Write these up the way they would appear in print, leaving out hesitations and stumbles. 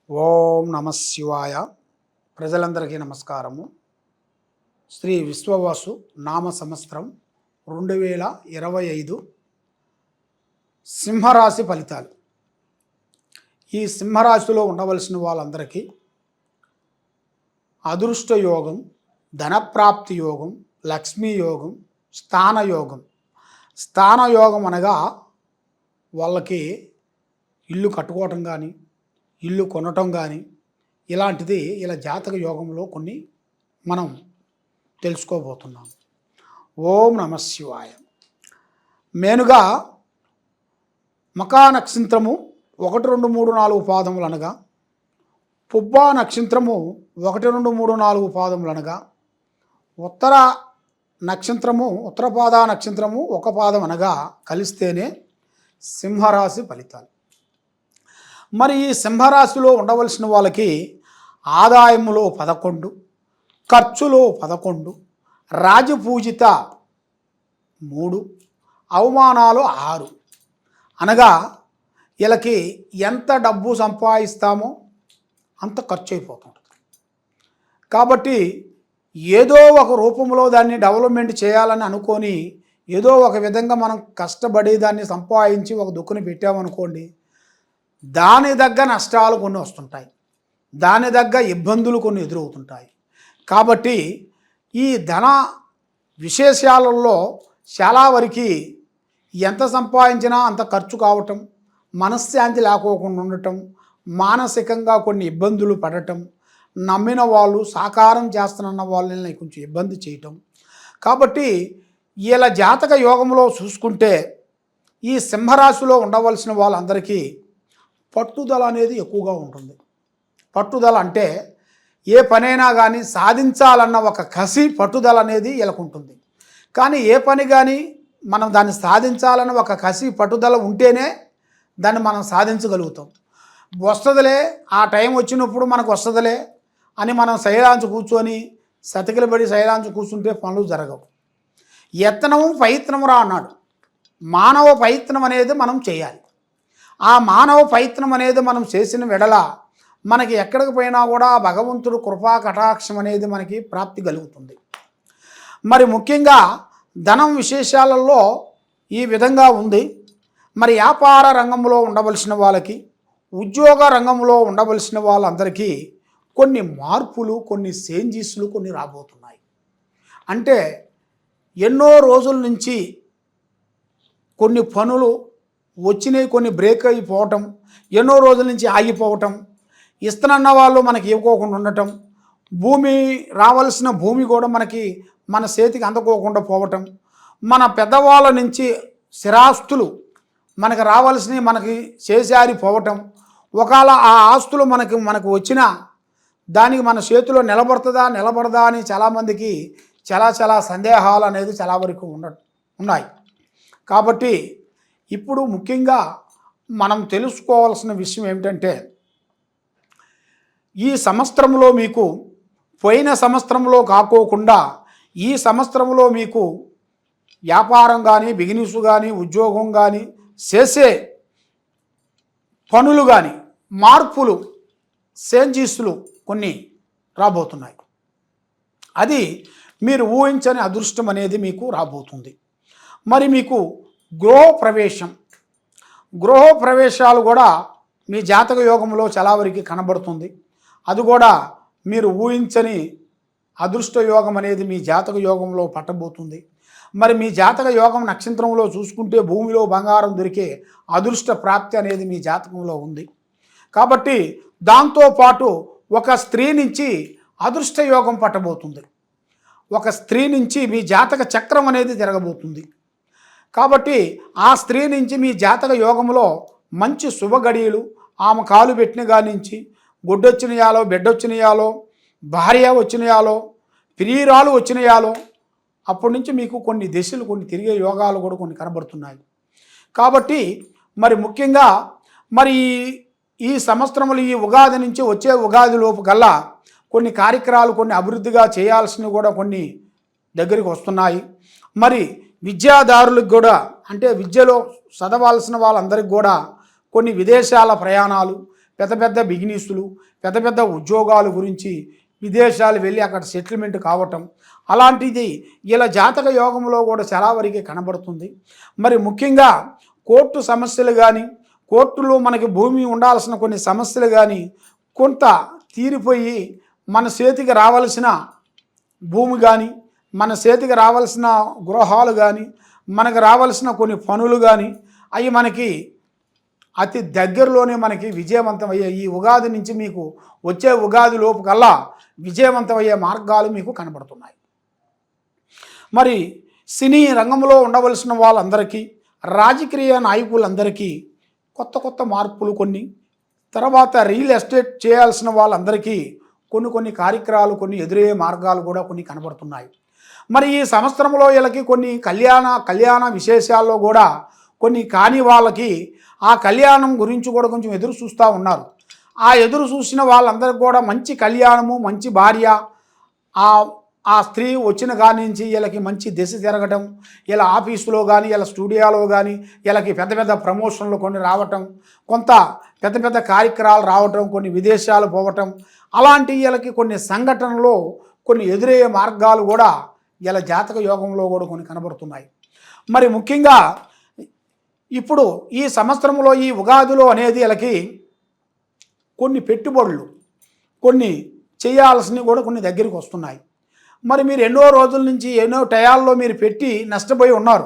ఓం నమ శివాయ. ప్రజలందరికీ నమస్కారము. శ్రీ విశ్వవాసు నామ సంవత్సరం 2025 సింహరాశి ఫలితాలు. ఈ సింహరాశిలో ఉండవలసిన వాళ్ళందరికీ అదృష్ట యోగం, ధనప్రాప్తి యోగం, లక్ష్మీ యోగం, స్థానయోగం. స్థానయోగం అనగా వాళ్ళకి ఇల్లు కట్టుకోవటం కానీ, ఇల్లు కొనటం కానీ ఇలాంటిది ఇలా జాతక యోగంలో కొన్ని మనం తెలుసుకోబోతున్నాం. ఓం నమ శివాయ. మేనుగా మకా నక్షత్రము 1, 2, 3, 4 పాదములు అనగా, పుబ్బా నక్షత్రము 1, 2, 3, 4 పాదములు అనగా, ఉత్తర నక్షత్రము ఉత్తరపాద నక్షత్రము 1 పాదం అనగా కలిస్తేనే సింహరాశి ఫలితాలు. మరి ఈ సింహరాశిలో ఉండవలసిన వాళ్ళకి ఆదాయములో 11, ఖర్చులో 11, రాజపూజిత 3, అవమానాలు 6 అనగా వీళ్ళకి ఎంత డబ్బు సంపాదిస్తామో అంత ఖర్చు అయిపోతుంటుంది. కాబట్టి ఏదో ఒక రూపంలో దాన్ని డెవలప్మెంట్ చేయాలని అనుకొని ఏదో ఒక విధంగా మనం కష్టపడి దాన్ని సంపాదించి ఒక దుక్కుని పెట్టామనుకోండి, దాని దగ్గ నష్టాలు కొన్ని వస్తుంటాయి, దాని దగ్గ ఇబ్బందులు కొన్ని ఎదురవుతుంటాయి. కాబట్టి ఈ ధన విశేషాలలో చాలా వరకు ఎంత సంపాదించినా అంత ఖర్చు కావటం, మనశ్శాంతి లేకోకుండా ఉండటం, మానసికంగా కొన్ని ఇబ్బందులు పడటం, నమ్మిన వాళ్ళు సాకారం చేస్తున్న వాళ్ళని కొంచెం ఇబ్బంది చేయటం. కాబట్టి వీళ్ళ జాతక యోగంలో చూసుకుంటే ఈ సింహరాశిలో ఉండవలసిన వాళ్ళందరికీ పట్టుదల అనేది ఎక్కువగా ఉంటుంది. పట్టుదల అంటే ఏ పనైనా కానీ సాధించాలన్న ఒక కసి, పట్టుదల అనేది వీళ్ళకు ఉంటుంది. కానీ ఏ పని కానీ మనం దాన్ని సాధించాలన్న ఒక కసి, పట్టుదల ఉంటేనే దాన్ని మనం సాధించగలుగుతాం. వస్తుందిలే, ఆ టైం వచ్చినప్పుడు మనకు వస్తుందిలే అని మనం శైలాంచు కూర్చొని సతికిల పడి శైలాంచు కూర్చుంటే పనులు జరగవు. యత్నము ప్రయత్నము రా అన్నాడు. మానవ ప్రయత్నం అనేది మనం చేయాలి. ఆ మానవ ప్రయత్నం అనేది మనం చేసిన వెడల మనకి ఎక్కడికి పోయినా కూడా భగవంతుడు కృపా కటాక్షం అనేది మనకి ప్రాప్తి కలుగుతుంది. మరి ముఖ్యంగా ధనం విశేషాలలో ఈ విధంగా ఉంది. మరి వ్యాపార రంగంలో ఉండవలసిన వాళ్ళకి, ఉద్యోగ రంగంలో ఉండవలసిన వాళ్ళందరికీ కొన్ని మార్పులు, కొన్ని చేంజెస్లు కొన్ని రాబోతున్నాయి. అంటే ఎన్నో రోజుల నుంచి కొన్ని పనులు వచ్చినాయి, కొన్ని బ్రేక్ అయిపోవటం, ఎన్నో రోజుల నుంచి ఆగిపోవటం, ఇస్తున్న వాళ్ళు మనకి ఇవ్వకోకుండా ఉండటం, భూమి రావాల్సిన భూమి కూడా మనకి మన చేతికి అందుకోకుండా పోవటం, మన పెద్దవాళ్ళ నుంచి స్థిరాస్తులు మనకు రావాల్సినవి మనకి చేజారిపోవటం, ఒకవేళ ఆ ఆస్తులు మనకు వచ్చిన దానికి మన చేతిలో నిలబడదా అని చాలామందికి చాలా సందేహాలు అనేది చాలా వరకు ఉన్నాయి. కాబట్టి ఇప్పుడు ముఖ్యంగా మనం తెలుసుకోవాల్సిన విషయం ఏమిటంటే, ఈ సంవత్సరంలో మీకు పోయిన సంవత్సరంలో కాకోకుండా ఈ సంవత్సరంలో మీకు వ్యాపారం కానీ, బిజినెస్ కానీ, ఉద్యోగం కానీ, చేసే పనులు కానీ మార్పులు, చేంజెస్లు కొన్ని రాబోతున్నాయి. అది మీరు ఊహించని అదృష్టం అనేది మీకు రాబోతుంది. మరి మీకు గృహ ప్రవేశాలు కూడా మీ జాతక యోగంలో చాలా వరకు కనబడుతుంది. అది కూడా మీరు ఊహించని అదృష్ట యోగం అనేది మీ జాతక యోగంలో పట్టబోతుంది. మరి మీ జాతక యోగం నక్షత్రంలో చూసుకుంటే భూమిలో బంగారం దొరికే అదృష్ట ప్రాప్తి అనేది మీ జాతకంలో ఉంది. కాబట్టి దాంతోపాటు ఒక స్త్రీ నుంచి అదృష్ట యోగం పట్టబోతుంది. ఒక స్త్రీ నుంచి మీ జాతక చక్రం అనేది తిరగబోతుంది. కాబట్టి ఆ స్త్రీ నుంచి మీ జాతక యోగంలో మంచి శుభగడియలు, ఆమె కాలు పెట్టిన కాడి నుంచి గుడ్డొచ్చినయాలో, బిడ్డొచ్చినయాలో, భార్య వచ్చినయాలో, ప్రియురాలు వచ్చినయాలో, అప్పటి నుంచి మీకు కొన్ని దిశలు, కొన్ని తిరిగే యోగాలు కూడా కొన్ని కనబడుతున్నాయి. కాబట్టి మరి ముఖ్యంగా మరి ఈ సంవత్సరంలో ఈ ఉగాది నుంచి వచ్చే ఉగాది లోపు కల్లా కొన్ని కార్యక్రమాలు, కొన్ని అభివృద్ధిగా చేయాల్సినవి కూడా కొన్ని దగ్గరికి వస్తున్నాయి. మరి విద్యాదారులకు కూడా, అంటే విద్యలో చదవాల్సిన వాళ్ళందరికీ కూడా కొన్ని విదేశాల ప్రయాణాలు, పెద్ద పెద్ద బిజినెస్లు, పెద్ద పెద్ద ఉద్యోగాల గురించి విదేశాలు వెళ్ళి అక్కడ సెటిల్మెంట్ కావటం అలాంటిది ఇలా జాతక యోగంలో కూడా చాలా వరకు కనబడుతుంది. మరి ముఖ్యంగా కోర్టు సమస్యలు కానీ, కోర్టులో మనకి భూమి ఉండాల్సిన కొన్ని సమస్యలు కానీ కొంత తీరిపోయి మన చేతికి రావాల్సిన భూమి కానీ, మన చేతికి రావాల్సిన గృహాలు కానీ, మనకు రావాల్సిన కొన్ని పనులు కానీ అవి మనకి అతి దగ్గరలోనే మనకి విజయవంతమయ్యే ఈ ఉగాది నుంచి మీకు వచ్చే ఉగాది లోపు కల్లా విజయవంతమయ్యే మార్గాలు మీకు కనబడుతున్నాయి. మరి సినీ రంగంలో ఉండవలసిన వాళ్ళందరికీ, రాజకీయ నాయకులందరికీ కొత్త కొత్త మార్పులు కొన్ని, తర్వాత రియల్ ఎస్టేట్ చేయాల్సిన వాళ్ళందరికీ కొన్ని కార్యక్రమాలు, కొన్ని ఎదురయ్యే మార్గాలు కూడా కొన్ని కనబడుతున్నాయి. మరి ఈ సంవత్సరంలో వీళ్ళకి కొన్ని కళ్యాణ విశేషాల్లో కూడా కొన్ని కాని వాళ్ళకి ఆ కళ్యాణం గురించి కూడా కొంచెం ఎదురు చూస్తూ ఉన్నారు. ఆ ఎదురు చూసిన వాళ్ళందరికీ కూడా మంచి కళ్యాణము, మంచి భార్య, ఆ స్త్రీ వచ్చిన కాడి నుంచి వీళ్ళకి మంచి దిశ తిరగటం, ఇలా ఆఫీసులో కానీ, ఇలా స్టూడియోలో కానీ వీళ్ళకి పెద్ద పెద్ద ప్రమోషన్లు కొన్ని రావటం, కొంత పెద్ద పెద్ద కార్యక్రమాలు రావటం, కొన్ని విదేశాలు పోవటం, అలాంటి వీళ్ళకి కొన్ని సంఘటనలో కొన్ని ఎదురయ్యే మార్గాలు కూడా ఇలా జాతక యోగంలో కూడా కొన్ని కనబడుతున్నాయి. మరి ముఖ్యంగా ఇప్పుడు ఈ సంవత్సరంలో ఈ ఉగాదిలో అనేది వీళ్ళకి కొన్ని పెట్టుబడులు, కొన్ని చేయాల్సినవి కూడా కొన్ని దగ్గరికి వస్తున్నాయి. మరి మీరు ఎన్నో రోజుల నుంచి ఎన్నో టయాల్లో మీరు పెట్టి నష్టపోయి ఉన్నారు.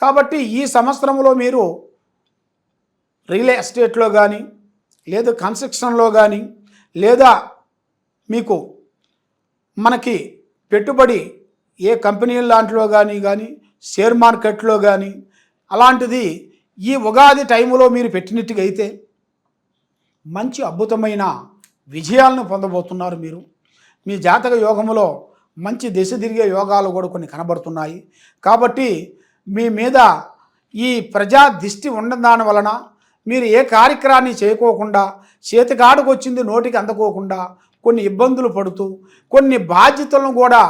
కాబట్టి ఈ సంవత్సరంలో మీరు రియల్ ఎస్టేట్లో కానీ, లేదా కన్స్ట్రక్షన్లో కానీ, లేదా మీకు మనకి పెట్టుబడి ఏ కంపెనీల దాంట్లో కానీ షేర్ మార్కెట్లో కానీ అలాంటిది ఈ ఉగాది టైంలో మీరు పెట్టినట్టుగా అయితే మంచి అద్భుతమైన విజయాలను పొందబోతున్నారు. మీరు మీ జాతక యోగంలో మంచి దిశ తిరిగే యోగాలు కూడా కొన్ని కనబడుతున్నాయి. కాబట్టి మీ మీద ఈ ప్రజా దిష్టి ఉండడం దాని వలన మీరు ఏ కార్యక్రమాన్ని చేయకోకుండా, చేతికాడుకు వచ్చింది నోటికి అందుకోకుండా కొన్ని ఇబ్బందులు పడుతూ, కొన్ని బాధ్యతలను కూడా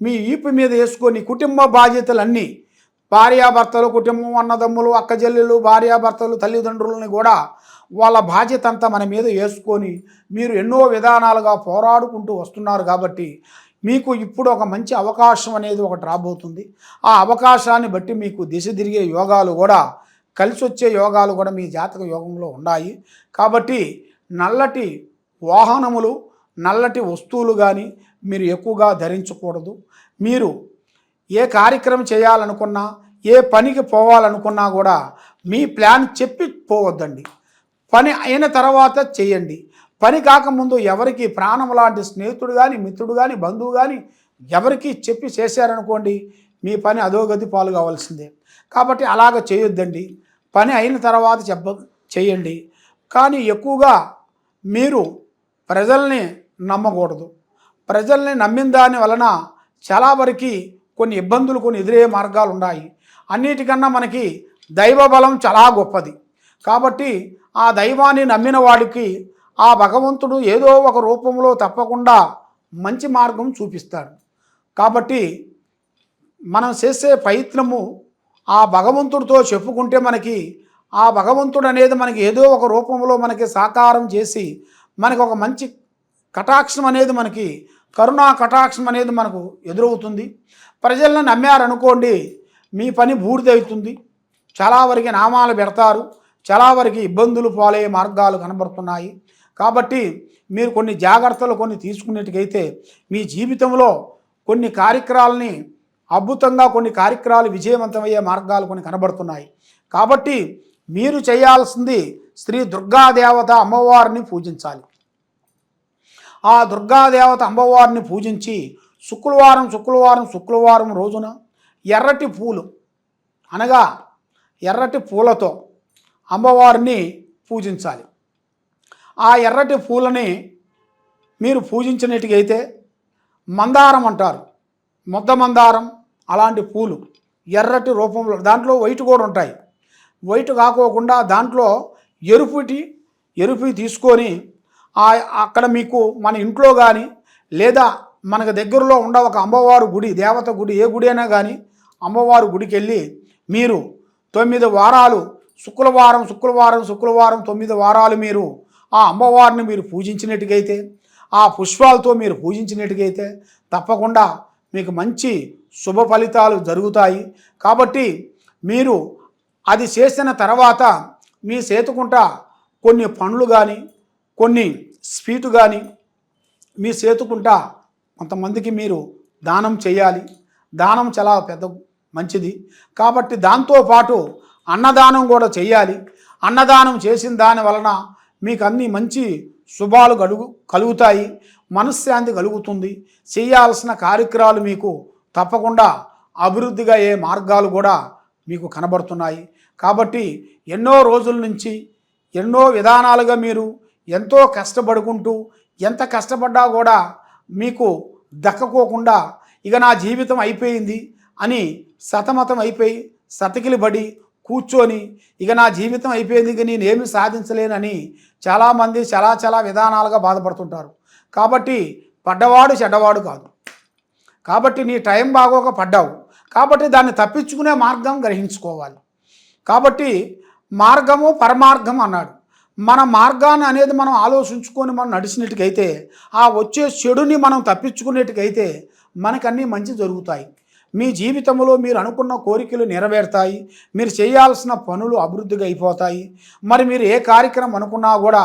మీ ఈపు మీద వేసుకొని కుటుంబ బాధ్యతలన్నీ భార్యాభర్తలు, కుటుంబం, అన్నదమ్ములు, అక్కచెల్లెలు, భార్యాభర్తలు, తల్లిదండ్రులని కూడా వాళ్ళ బాధ్యత అంతా మన మీద వేసుకొని మీరు ఎన్నో విధానాలుగా పోరాడుకుంటూ వస్తున్నారు. కాబట్టి మీకు ఇప్పుడు ఒక మంచి అవకాశం అనేది ఒకటి రాబోతుంది. ఆ అవకాశాన్ని బట్టి మీకు దిశ తిరిగే యోగాలు కూడా, కలిసి వచ్చే యోగాలు కూడా మీ జాతక యోగంలో ఉన్నాయి. కాబట్టి నల్లటి వాహనములు, నల్లటి వస్తువులు కానీ మీరు ఎక్కువగా ధరించకూడదు. మీరు ఏ కార్యక్రమం చేయాలనుకున్నా, ఏ పనికి పోవాలనుకున్నా కూడా మీ ప్లాన్ చెప్పి పోవద్దండి. పని అయిన తర్వాత చేయండి. పని కాకముందు ఎవరికి ప్రాణం లాంటి స్నేహితుడు కానీ, మిత్రుడు కానీ, బంధువు కానీ ఎవరికి చెప్పి చేశారనుకోండి, మీ పని అధోగతి పాలు కావాల్సిందే. కాబట్టి అలాగ చేయొద్దండి. పని అయిన తర్వాత చేయండి. కానీ ఎక్కువగా మీరు ప్రజల్ని నమ్మకూడదు. ప్రజల్ని నమ్మిన దాని వలన చాలా వరకు కొన్ని ఇబ్బందులు, కొన్ని ఎదురయ్యే మార్గాలు ఉన్నాయి. అన్నిటికన్నా మనకి దైవ బలం చాలా గొప్పది. కాబట్టి ఆ దైవాన్ని నమ్మిన వాడికి ఆ భగవంతుడు ఏదో ఒక రూపంలో తప్పకుండా మంచి మార్గం చూపిస్తాడు. కాబట్టి మనం చేసే ప్రయత్నము ఆ భగవంతుడితో చెప్పుకుంటే మనకి ఆ భగవంతుడు అనేది మనకి ఏదో ఒక రూపంలో మనకి సాకారం చేసి మనకు ఒక మంచి కటాక్షం అనేది, మనకి కరుణా కటాక్షం అనేది మనకు ఎదురవుతుంది. ప్రజలను నమ్మారనుకోండి, మీ పని బూడిదవుతుంది. చాలా వరకు నామాలు పెడతారు, చాలా వరకు ఇబ్బందులు పాలయ్యే మార్గాలు కనబడుతున్నాయి. కాబట్టి మీరు కొన్ని జాగ్రత్తలు కొన్ని తీసుకున్నట్టుగైతే మీ జీవితంలో కొన్ని కార్యక్రమాలని అద్భుతంగా, కొన్ని కార్యక్రమాలు విజయవంతమయ్యే మార్గాలు కొన్ని కనబడుతున్నాయి. కాబట్టి మీరు చేయాల్సింది శ్రీ దుర్గాదేవత అమ్మవారిని పూజించాలి. ఆ దుర్గాదేవత అమ్మవారిని పూజించి శుక్రవారం రోజున ఎర్రటి పూలు, అనగా ఎర్రటి పూలతో అమ్మవారిని పూజించాలి. ఆ ఎర్రటి పూలని మీరు పూజించినట్టుగైతే మందారం అంటారు, ముద్ద మందారం, అలాంటి పూలు ఎర్రటి రూపంలో, దాంట్లో వైట్ కూడా ఉంటాయి. వైట్ కాకోకుండా దాంట్లో ఎరుపు తీసుకొని అక్కడ మీకు మన ఇంట్లో కానీ, లేదా మనకు దగ్గరలో ఉండ ఒక అమ్మవారు గుడి, దేవత గుడి, ఏ గుడి అయినా కానీ అమ్మవారు గుడికి వెళ్ళి మీరు 9 వారాలు శుక్రవారం 9 వారాలు మీరు ఆ అమ్మవారిని మీరు పూజించినట్టుగైతే, ఆ పుష్పాలతో మీరు పూజించినట్టుగైతే తప్పకుండా మీకు మంచి శుభ ఫలితాలు జరుగుతాయి. కాబట్టి మీరు అది చేసిన తర్వాత మీ చేతుకుంట కొన్ని పండ్లు కానీ, కొన్ని స్వీటు కానీ మీ చేతుకుంట కొంతమందికి మీరు దానం చేయాలి. దానం చాలా పెద్ద మంచిది. కాబట్టి దాంతోపాటు అన్నదానం కూడా చేయాలి. అన్నదానం చేసిన దాని వలన మీకు అన్ని మంచి శుభాలు కలుగుతాయి, మనశ్శాంతి కలుగుతుంది. చేయాల్సిన కార్యక్రమాలు మీకు తప్పకుండా అభివృద్ధిగా అయ్యే మార్గాలు కూడా మీకు కనబడుతున్నాయి. కాబట్టి ఎన్నో రోజుల నుంచి ఎన్నో విధానాలుగా మీరు ఎంతో కష్టపడుకుంటూ ఎంత కష్టపడ్డా కూడా మీకు దక్కకోకుండా ఇక నా జీవితం అయిపోయింది అని సతమతం అయిపోయి సతికిలిబడి కూర్చొని ఇక నా జీవితం అయిపోయింది, ఇక నేనేమి సాధించలేనని చాలామంది చాలా విధానాలుగా బాధపడుతుంటారు. కాబట్టి పడ్డవాడు చెడ్డవాడు కాదు. కాబట్టి నీ టైం బాగోక పడ్డావు, కాబట్టి దాన్ని తప్పించుకునే మార్గం గ్రహించుకోవాలి. కాబట్టి మార్గము పరమార్గం అన్నాడు. మన మార్గాన్ని అనేది మనం ఆలోచించుకొని మనం నడిచినట్టుకైతే, ఆ వచ్చే చెడుని మనం తప్పించుకునేట్టుకైతే మనకన్నీ మంచి జరుగుతాయి. మీ జీవితంలో మీరు అనుకున్న కోరికలు నెరవేరుతాయి. మీరు చేయాల్సిన పనులు అభివృద్ధిగా అయిపోతాయి. మరి మీరు ఏ కార్యక్రమం అనుకున్నా కూడా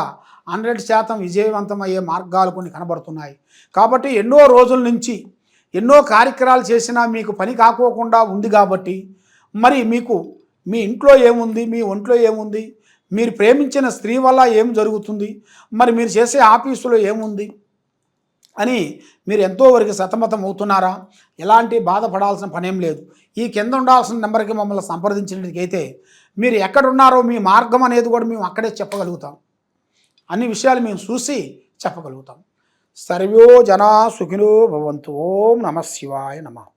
100% విజయవంతమయ్యే మార్గాలు కొన్ని కనబడుతున్నాయి. కాబట్టి ఎన్నో రోజుల నుంచి ఎన్నో కార్యక్రమాలు చేసినా మీకు పని కాకోకుండా ఉంది. కాబట్టి మరి మీకు మీ ఇంట్లో ఏముంది, మీ ఒంట్లో ఏముంది, మీరు ప్రేమించిన స్త్రీ వల్ల ఏం జరుగుతుంది, మరి మీరు చేసే ఆఫీసులో ఏముంది అని మీరు ఎంతో వరకు సతమతం అవుతున్నారా? ఎలాంటి బాధపడాల్సిన పనేం లేదు. ఈ కింద ఉండాల్సిన నెంబర్కి మమ్మల్ని సంప్రదించినట్లయితే మీరు ఎక్కడున్నారో మీ మార్గం అనేది కూడా మేము అక్కడే చెప్పగలుగుతాం. అన్ని విషయాలు మేము చూసి చెప్పగలుగుతాం. సర్వో జనా సుఖినో భవంతు. ఓం నమః శివాయ నమః.